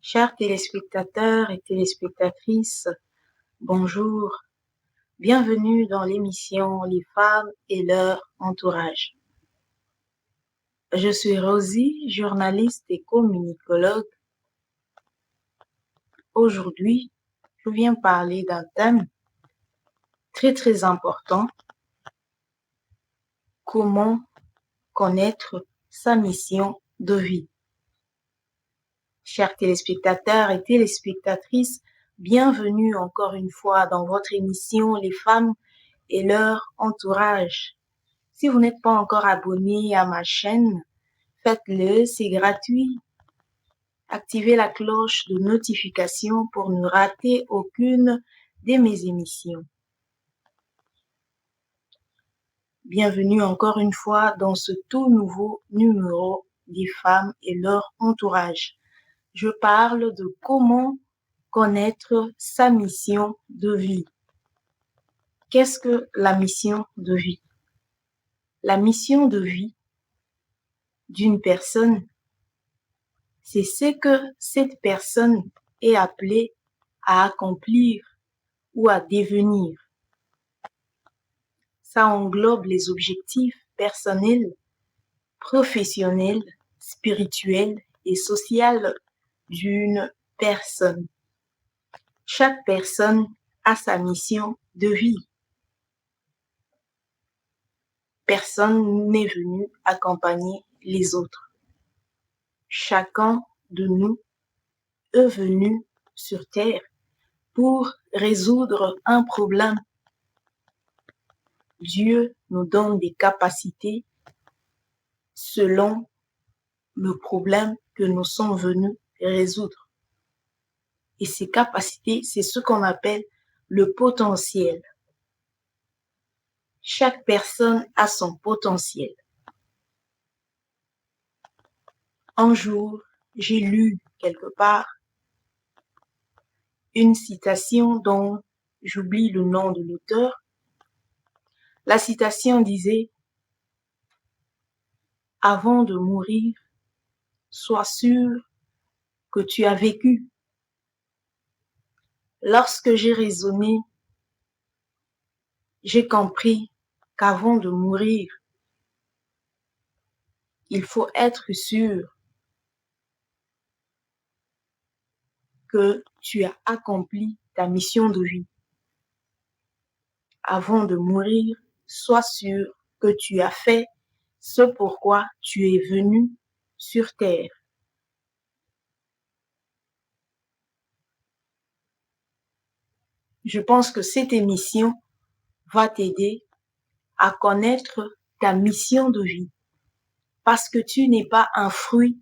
Chers téléspectateurs et téléspectatrices, bonjour. Bienvenue dans l'émission Les femmes et leur entourage. Je suis Rosie, journaliste et communicologue. Aujourd'hui, je viens parler d'un thème très important. Comment connaître sa mission de vie? Chers téléspectateurs et téléspectatrices, bienvenue encore une fois dans votre émission Les femmes et leur entourage. Si vous n'êtes pas encore abonné à ma chaîne, faites-le, c'est gratuit. Activez la cloche de notification pour ne rater aucune de mes émissions. Bienvenue encore une fois dans ce tout nouveau numéro des femmes et leur entourage. Je parle de comment connaître sa mission de vie. Qu'est-ce que la mission de vie? La mission de vie d'une personne, c'est ce que cette personne est appelée à accomplir ou à devenir. Ça englobe les objectifs personnels, professionnels, spirituels et sociaux d'une personne. Chaque personne a sa mission de vie. Personne n'est venu accompagner les autres. Chacun de nous est venu sur Terre pour résoudre un problème. Dieu nous donne des capacités selon le problème que nous sommes venus résoudre. Et ces capacités, c'est ce qu'on appelle le potentiel. Chaque personne a son potentiel. Un jour, j'ai lu quelque part une citation dont j'oublie le nom de l'auteur. La citation disait « Avant de mourir, sois sûr que tu as vécu. » Lorsque j'ai raisonné, j'ai compris qu'avant de mourir, il faut être sûr que tu as accompli ta mission de vie. Avant de mourir, sois sûr que tu as fait ce pourquoi tu es venu sur Terre. Je pense que cette émission va t'aider à connaître ta mission de vie parce que tu n'es pas un fruit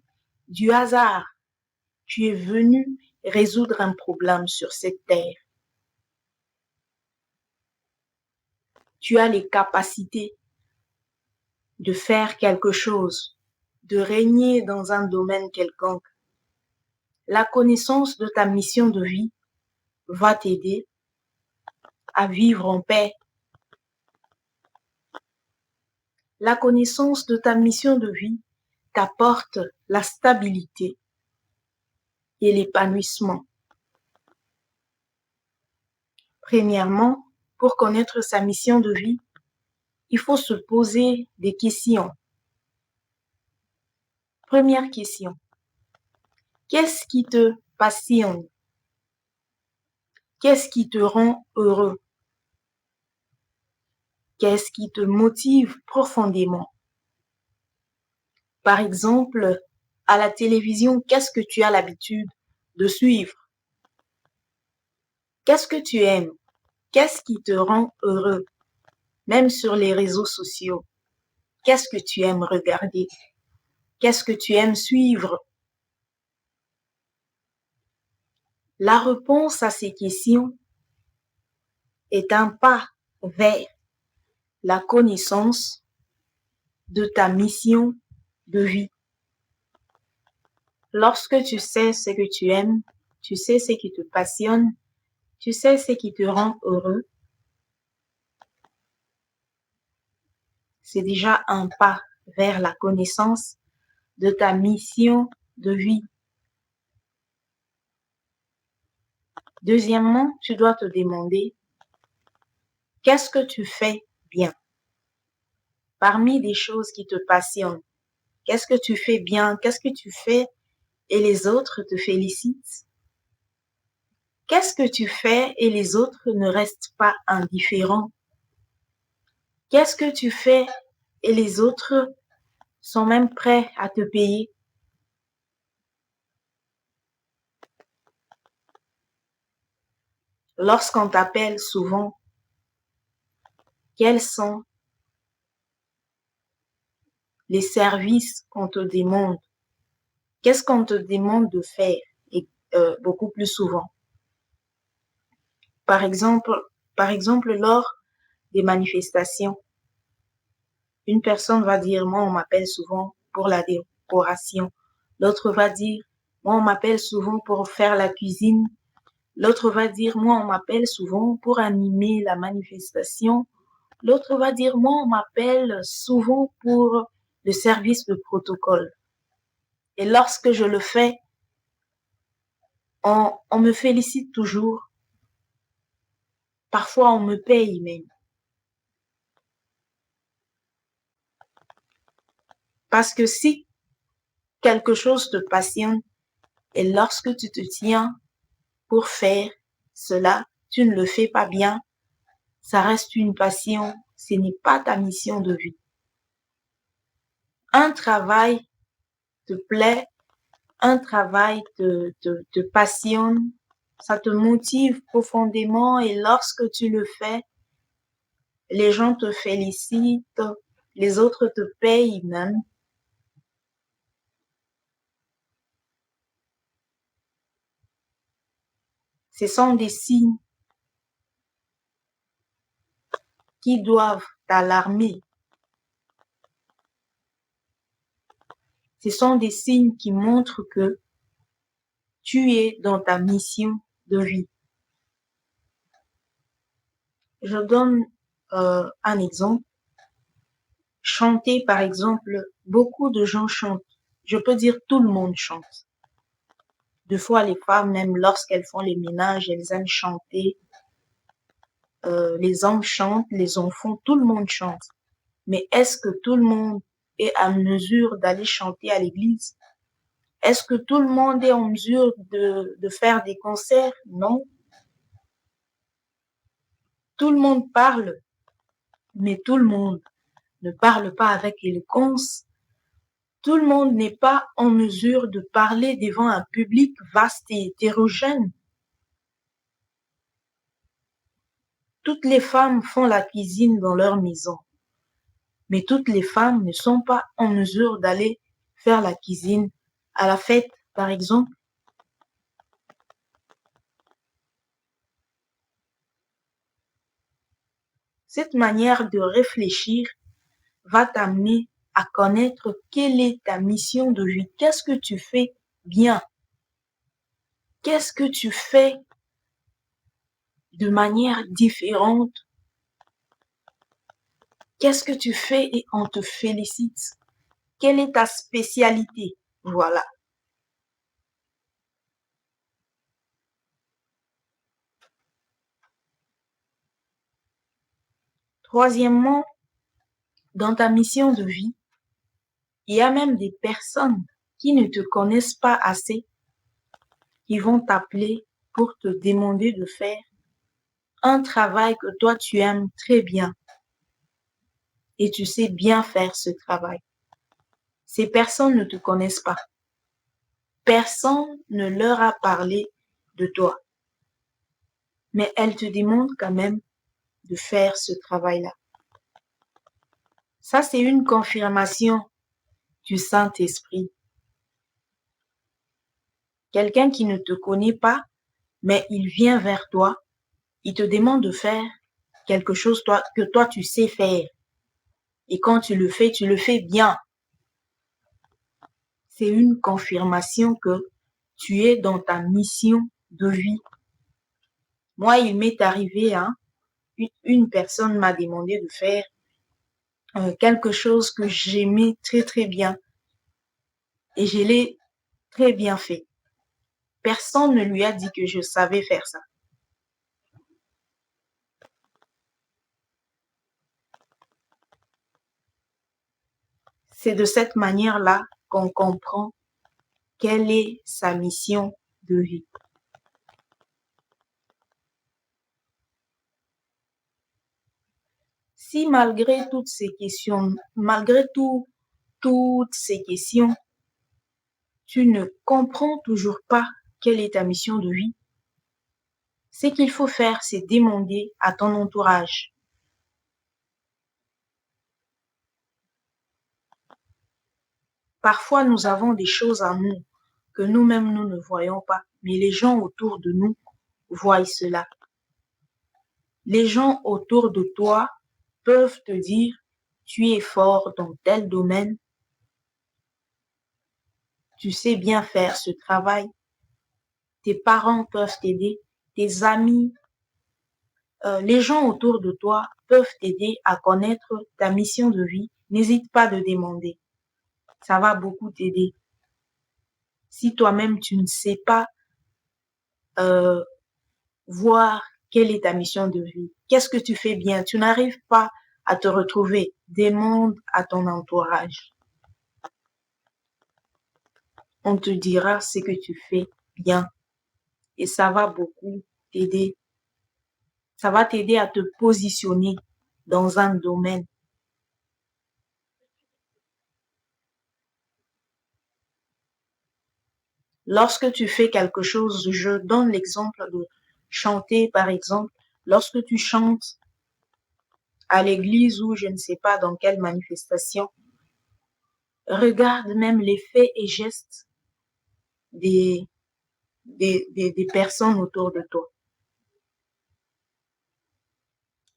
du hasard. Tu es venu résoudre un problème sur cette terre. Tu as les capacités de faire quelque chose, de régner dans un domaine quelconque. La connaissance de ta mission de vie va t'aider à vivre en paix. La connaissance de ta mission de vie t'apporte la stabilité et l'épanouissement. Premièrement, pour connaître sa mission de vie, il faut se poser des questions. Première question, qu'est-ce qui te passionne? Qu'est-ce qui te rend heureux? Qu'est-ce qui te motive profondément? Par exemple, à la télévision, qu'est-ce que tu as l'habitude de suivre? Qu'est-ce que tu aimes? Qu'est-ce qui te rend heureux? Même sur les réseaux sociaux, qu'est-ce que tu aimes regarder? Qu'est-ce que tu aimes suivre? La réponse à ces questions est un pas vers la connaissance de ta mission de vie. Lorsque tu sais ce que tu aimes, tu sais ce qui te passionne, tu sais ce qui te rend heureux, c'est déjà un pas vers la connaissance de ta mission de vie. Deuxièmement, tu dois te demander, qu'est-ce que tu fais bien? Parmi des choses qui te passionnent, qu'est-ce que tu fais bien? Qu'est-ce que tu fais et les autres te félicitent? Qu'est-ce que tu fais et les autres ne restent pas indifférents? Qu'est-ce que tu fais et les autres sont même prêts à te payer? Lorsqu'on t'appelle souvent, quels sont les services qu'on te demande? Qu'est-ce qu'on te demande de faire et beaucoup plus souvent? Par exemple, lors des manifestations, une personne va dire, moi, on m'appelle souvent pour la décoration. L'autre va dire, moi, on m'appelle souvent pour faire la cuisine. L'autre va dire, moi, on m'appelle souvent pour animer la manifestation. L'autre va dire, moi, on m'appelle souvent pour le service de protocole. Et lorsque je le fais, on me félicite toujours. Parfois, on me paye même. Parce que si quelque chose te passionne et lorsque tu te tiens pour faire cela, tu ne le fais pas bien, ça reste une passion, ce n'est pas ta mission de vie. Un travail te plaît, un travail te passionne, ça te motive profondément et lorsque tu le fais, les gens te félicitent, les autres te payent même. Ce sont des signes qui doivent t'alarmer. Ce sont des signes qui montrent que tu es dans ta mission de vie. Je donne un exemple. Chanter, par exemple, beaucoup de gens chantent. Je peux dire tout le monde chante. Des fois, les femmes, même lorsqu'elles font les ménages, elles aiment chanter. Les hommes chantent, les enfants, tout le monde chante. Mais est-ce que tout le monde est à mesure d'aller chanter à l'église? Est-ce que tout le monde est en mesure de faire des concerts? Non. Tout le monde parle, mais tout le monde ne parle pas avec éloquence. Tout le monde n'est pas en mesure de parler devant un public vaste et hétérogène. Toutes les femmes font la cuisine dans leur maison, mais toutes les femmes ne sont pas en mesure d'aller faire la cuisine à la fête, par exemple. Cette manière de réfléchir va t'amener à connaître quelle est ta mission de vie. Qu'est-ce que tu fais bien? Qu'est-ce que tu fais de manière différente? Qu'est-ce que tu fais et on te félicite? Quelle est ta spécialité? Voilà. Troisièmement, dans ta mission de vie, il y a même des personnes qui ne te connaissent pas assez, qui vont t'appeler pour te demander de faire un travail que toi tu aimes très bien et tu sais bien faire ce travail. Ces personnes ne te connaissent pas. Personne ne leur a parlé de toi. Mais elles te demandent quand même de faire ce travail-là. Ça, c'est une confirmation du Saint-Esprit. Quelqu'un qui ne te connaît pas, mais il vient vers toi, il te demande de faire quelque chose que toi tu sais faire. Et quand tu le fais bien. C'est une confirmation que tu es dans ta mission de vie. Moi, il m'est arrivé, une personne m'a demandé de faire quelque chose que j'aimais très très bien et je l'ai très bien fait. Personne ne lui a dit que je savais faire ça. C'est de cette manière-là qu'on comprend quelle est sa mission de vie. Si malgré toutes ces questions, toutes ces questions, tu ne comprends toujours pas quelle est ta mission de vie, ce qu'il faut faire, c'est demander à ton entourage. Parfois, nous avons des choses en nous que nous-mêmes nous ne voyons pas, mais les gens autour de nous voient cela. Les gens autour de toi peuvent te dire, tu es fort dans tel domaine, tu sais bien faire ce travail, tes parents peuvent t'aider, tes amis, les gens autour de toi peuvent t'aider à connaître ta mission de vie. N'hésite pas de demander. Ça va beaucoup t'aider. Si toi-même tu ne sais pas euh, voir quelle est ta mission de vie, qu'est-ce que tu fais bien, tu n'arrives pas à te retrouver, demande à ton entourage. On te dira ce que tu fais bien et ça va beaucoup t'aider. Ça va t'aider à te positionner dans un domaine. Lorsque tu fais quelque chose, je donne l'exemple de chanter, par exemple. Lorsque tu chantes à l'église ou je ne sais pas dans quelle manifestation, regarde même les faits et gestes des, des personnes autour de toi.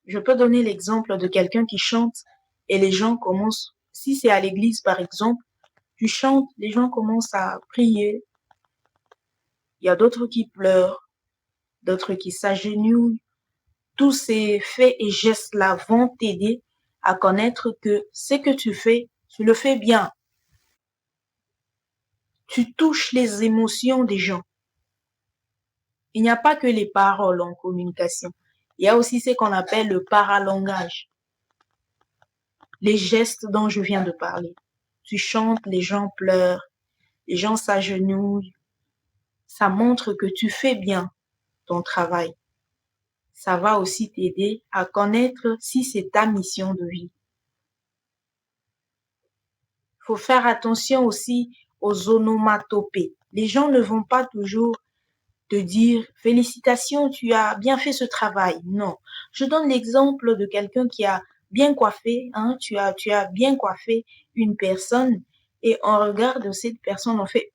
Je peux donner l'exemple de quelqu'un qui chante et les gens commencent, si c'est à l'église par exemple, tu chantes, les gens commencent à prier. Il y a d'autres qui pleurent, d'autres qui s'agenouillent. Tous ces faits et gestes-là vont t'aider à connaître que ce que tu fais, tu le fais bien. Tu touches les émotions des gens. Il n'y a pas que les paroles en communication. Il y a aussi ce qu'on appelle le paralangage. Les gestes dont je viens de parler. Tu chantes, les gens pleurent, les gens s'agenouillent. Ça montre que tu fais bien ton travail. Ça va aussi t'aider à connaître si c'est ta mission de vie. Il faut faire attention aussi aux onomatopées. Les gens ne vont pas toujours te dire félicitations, tu as bien fait ce travail. Non. Je donne l'exemple de quelqu'un qui a bien coiffé, hein, tu as bien coiffé une personne et on regarde cette personne, on fait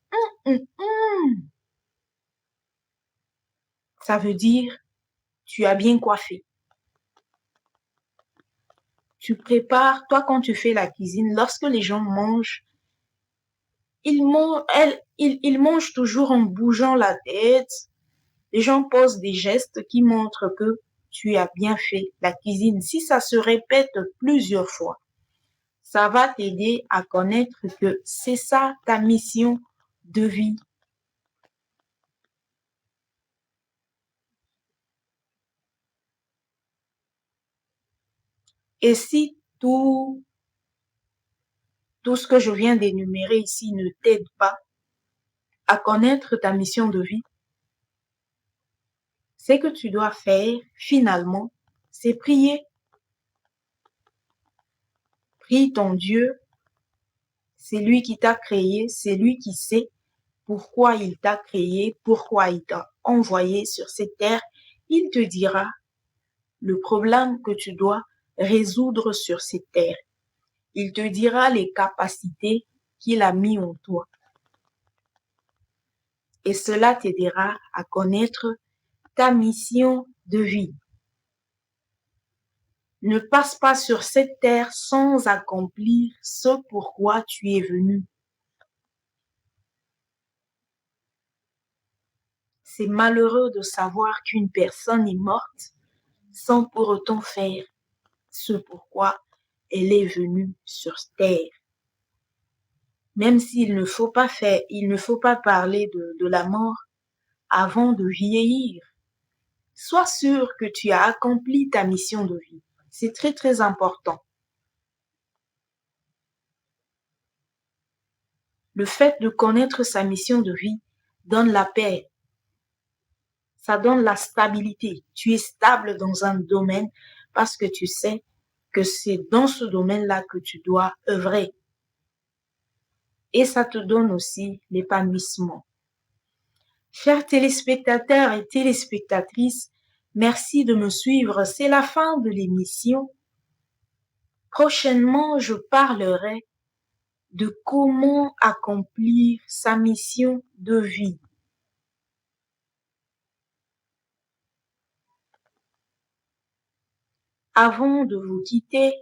ça veut dire tu as bien coiffé. Tu prépares, toi quand tu fais la cuisine, lorsque les gens mangent, ils mangent toujours en bougeant la tête. Les gens posent des gestes qui montrent que tu as bien fait la cuisine. Si ça se répète plusieurs fois, ça va t'aider à connaître que c'est ça ta mission de vie. Et si tout ce que je viens d'énumérer ici ne t'aide pas à connaître ta mission de vie, ce que tu dois faire finalement, c'est prier. Prie ton Dieu, c'est lui qui t'a créé, c'est lui qui sait pourquoi il t'a créé, pourquoi il t'a envoyé sur cette terre. Il te dira le problème que tu dois résoudre sur cette terre. Il te dira les capacités qu'il a mis en toi. Et cela t'aidera à connaître ta mission de vie. Ne passe pas sur cette terre sans accomplir ce pourquoi tu es venu. C'est malheureux de savoir qu'une personne est morte sans pour autant faire ce pourquoi elle est venue sur terre. Même s'il ne faut pas parler de la mort avant de vieillir. Sois sûr que tu as accompli ta mission de vie. C'est très, très important. Le fait de connaître sa mission de vie donne la paix. Ça donne la stabilité. Tu es stable dans un domaine parce que tu sais que c'est dans ce domaine-là que tu dois œuvrer. Et ça te donne aussi l'épanouissement. Chers téléspectateurs et téléspectatrices, merci de me suivre. C'est la fin de l'émission. Prochainement, je parlerai de comment accomplir sa mission de vie. Avant de vous quitter,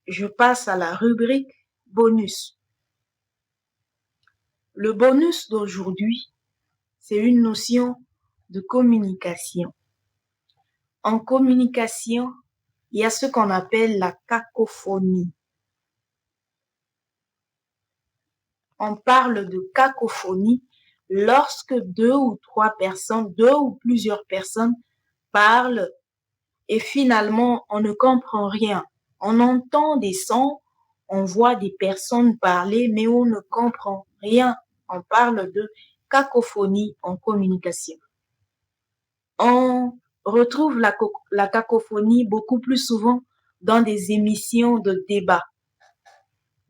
je passe à la rubrique bonus. Le bonus d'aujourd'hui, c'est une notion de communication. En communication, il y a ce qu'on appelle la cacophonie. On parle de cacophonie lorsque deux ou plusieurs personnes parlent et finalement on ne comprend rien. On entend des sons, on voit des personnes parler, mais on ne comprend rien. On parle de cacophonie en communication. On retrouve la cacophonie beaucoup plus souvent dans des émissions de débat.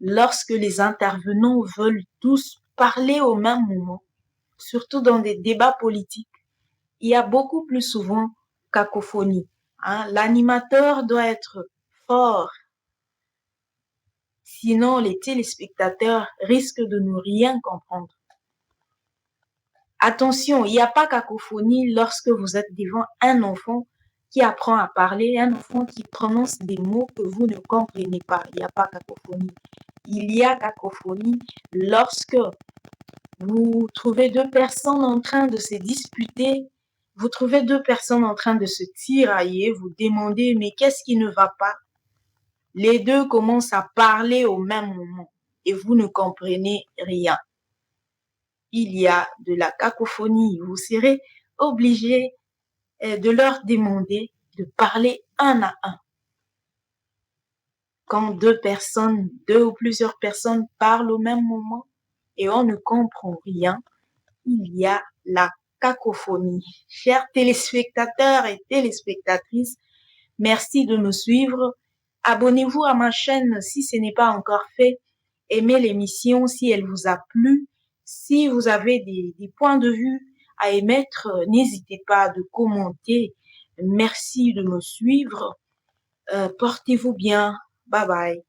Lorsque les intervenants veulent tous parler au même moment, surtout dans des débats politiques, il y a beaucoup plus souvent cacophonie. L'animateur doit être fort, sinon les téléspectateurs risquent de ne rien comprendre. Attention, il n'y a pas cacophonie lorsque vous êtes devant un enfant qui apprend à parler, un enfant qui prononce des mots que vous ne comprenez pas. Il n'y a pas cacophonie. Il y a cacophonie lorsque vous trouvez deux personnes en train de se disputer, vous trouvez deux personnes en train de se tirailler, vous demandez mais qu'est-ce qui ne va pas? Les deux commencent à parler au même moment et vous ne comprenez rien. Il y a de la cacophonie. Vous serez obligé de leur demander de parler un à un. Quand deux ou plusieurs personnes parlent au même moment et on ne comprend rien, il y a la cacophonie. Chers téléspectateurs et téléspectatrices, merci de me suivre. Abonnez-vous à ma chaîne si ce n'est pas encore fait. Aimez l'émission si elle vous a plu. Si vous avez des points de vue à émettre, n'hésitez pas de commenter. Merci de me suivre. Portez-vous bien. Bye bye.